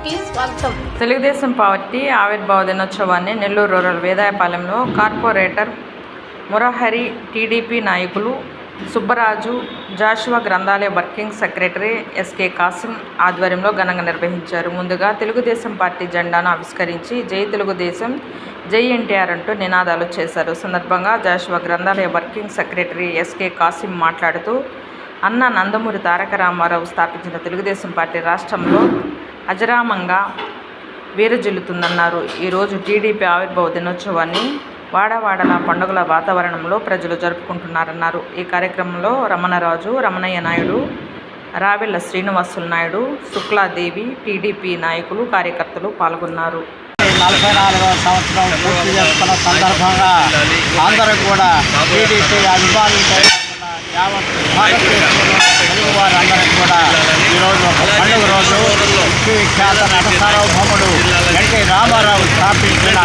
న్యూస్కి స్వాగతం. తెలుగుదేశం పార్టీ ఆవిర్భావ దినోత్సవాన్ని Nellore rural వేదాయపాలెంలో corporator Murahari, TDP నాయకులు సుబ్బరాజు, జాషువా గ్రంథాలయ వర్కింగ్ సెక్రటరీ ఎస్కే కాసిం ఆధ్వర్యంలో ఘనంగా నిర్వహించారు. ముందుగా తెలుగుదేశం పార్టీ జెండాను ఆవిష్కరించి జై తెలుగుదేశం, జై ఎన్టీఆర్ అంటూ నినాదాలు చేశారు. సందర్భంగా జాషువా గ్రంథాలయ వర్కింగ్ సెక్రటరీ ఎస్కే కాసిం మాట్లాడుతూ, అన్న నందమూరి తారక రామారావు స్థాపించిన తెలుగుదేశం పార్టీ రాష్ట్రంలో అజరామంగా వీరజిల్లుతుందన్నారు. ఈరోజు టీడీపీ ఆవిర్భావ దినోత్సవాన్ని వాడవాడల పండుగల వాతావరణంలో ప్రజలు జరుపుకుంటున్నారన్నారు. ఈ కార్యక్రమంలో రమణరాజు, రమణయ్య నాయుడు, రావెళ్ల శ్రీనివాసులు నాయుడు, శుక్లాదేవి, టీడీపీ నాయకులు, కార్యకర్తలు పాల్గొన్నారు. 44వ సంవత్సరం పూర్తి చేసుకున్న సందర్భంగా అందరూ కూడా టీడీపీ అభిమానులతో యావత్ భారతదేశంలో తెలుగు వారందరికీ కూడా ఈరోజు ఒక పండుగ రోజు. విశ్వవిఖ్యాత నట సార్వభౌముడు ఎన్టీ రామారావు స్థాపించిన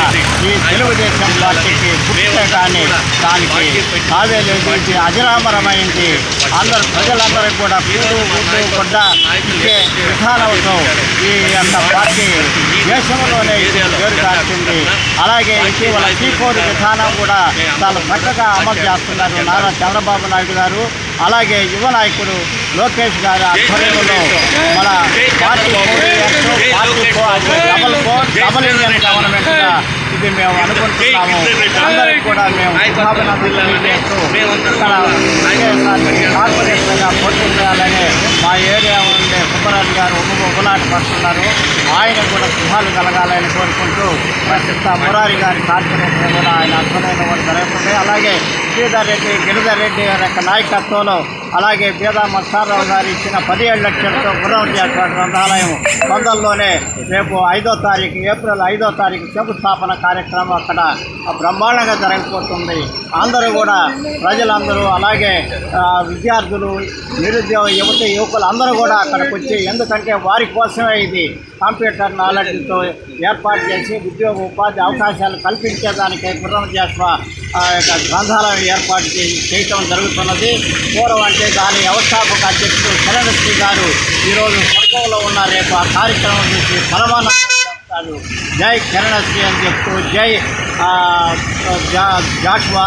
ఈ తెలుగుదేశం పార్టీకి పుట్టే కానీ దానికి కావేలేది అజరామరమైంది. ప్రజలందరికీ కూడా పూడు గుడ్డ ఇచ్చే విధానంతో ఈ యొక్క పార్టీ దేశంలోనే పేరు కాల్చింది. అలాగే ఇటీవల టీ4 విధానం కూడా చాలా చక్కగా అమలు చేస్తున్నారు నారా చంద్రబాబు నాయుడు గారు. అలాగే యువ నాయకుడు లోకేష్ గారి ఆధ్వర్యంలో మన పార్టీ డబల్ ఇండియన్ గవర్నమెంట్గా ఇది మేము అనుకుంటున్నాము. అందరికీ కూడా మేము శుభాభినందనలు చేస్తూ ఇక్కడ కార్పొరేటర్గా పోటీ చేయాలని మా ఏరియా ఉండే సుబ్బరాజు గారు ఉబలాట పడుతున్నారు. ఆయన కూడా శుభాలు కలగాలని కోరుకుంటూ ప్రస్తుత మురారి గారి కార్పొరేటర్ కూడా ఆయన అద్భుతమైన కూడా జరుగుతుంది. అలాగే శ్రీధర్ రెడ్డి, గిరిధర్ రెడ్డి గారి యొక్క నాయకత్వంలో అలాగే బీదా మత్సారావు గారు ఇచ్చిన 17 లక్షలతో గుర్రం గ్రంథాలయం తొందరలోనే రేపు 5వ తారీఖు ఏప్రిల్ 5వ తారీఖు శంకుస్థాపన కార్యక్రమం అక్కడ బ్రహ్మాండంగా జరగబోతుంది. అందరూ కూడా ప్రజలందరూ అలాగే విద్యార్థులు, నిరుద్యోగ యువకులు అందరూ కూడా అక్కడికి వచ్చి, ఎందుకంటే వారి కోసమే ఇది కంప్యూటర్ నాలెడ్జ్తో ఏర్పాటు చేసి ఉద్యోగ ఉపాధి అవకాశాలు కల్పించేదానికి గుర్రం జాషువా గ్రంథాలయం ఏర్పాటు చేయటం జరుగుతున్నది. పూర్వం అంటే దాని వ్యవస్థాపక అధ్యక్షుడు కిరణశ్రీ గారు ఈరోజు స్వర్గంలో ఉన్న రేపు ఆ కార్యక్రమం చూసి సన్మానం చేస్తారు. జై కిరణశ్రీ అని చెప్తూ జై జాషువా,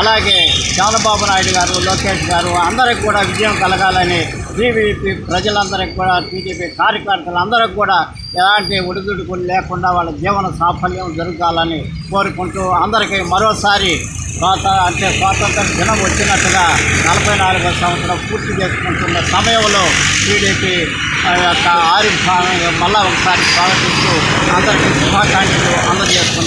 అలాగే చంద్రబాబు నాయుడు గారు, లోకేష్ గారు అందరికి కూడా విజయం కలగాలని టీడీపీ ప్రజలందరికీ కూడా, టీడీపీ కార్యకర్తలందరికీ కూడా ఎలాంటి ఒడిదుడుకులు లేకుండా వాళ్ళ జీవన సాఫల్యం జరగాలని కోరుకుంటూ అందరికీ మరోసారి స్వాతంత్ర దినం వచ్చినట్టుగా 44వ సంవత్సరం పూర్తి చేసుకుంటున్న సమయంలో టీడీపీ యొక్క ఆవిర్భావం మళ్ళా ఒకసారి స్వాగతిస్తూ అందరికీ శుభాకాంక్షలు అందజేస్తున్నాం.